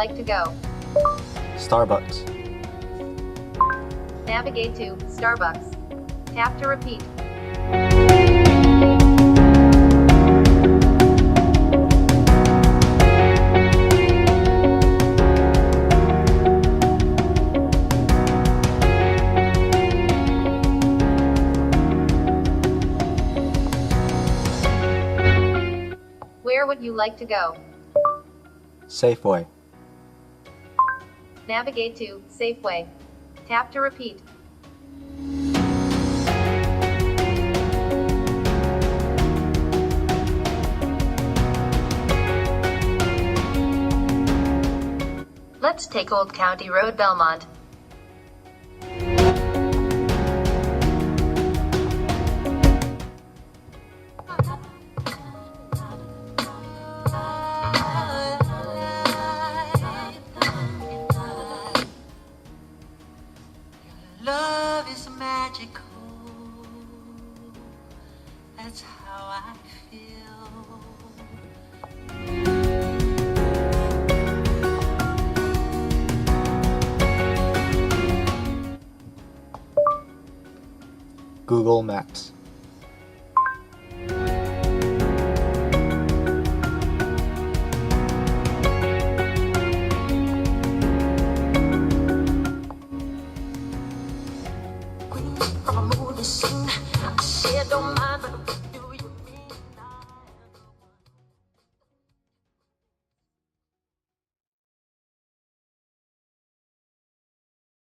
like to go? Starbucks. Navigate to Starbucks. Tap to repeat. Where would you like to go? Safeway. Navigate to Safeway. Tap to repeat. Let's take Old County Road, Belmont. Love is magical. That's how I feel. Google Maps. From a movie scene, I said, don't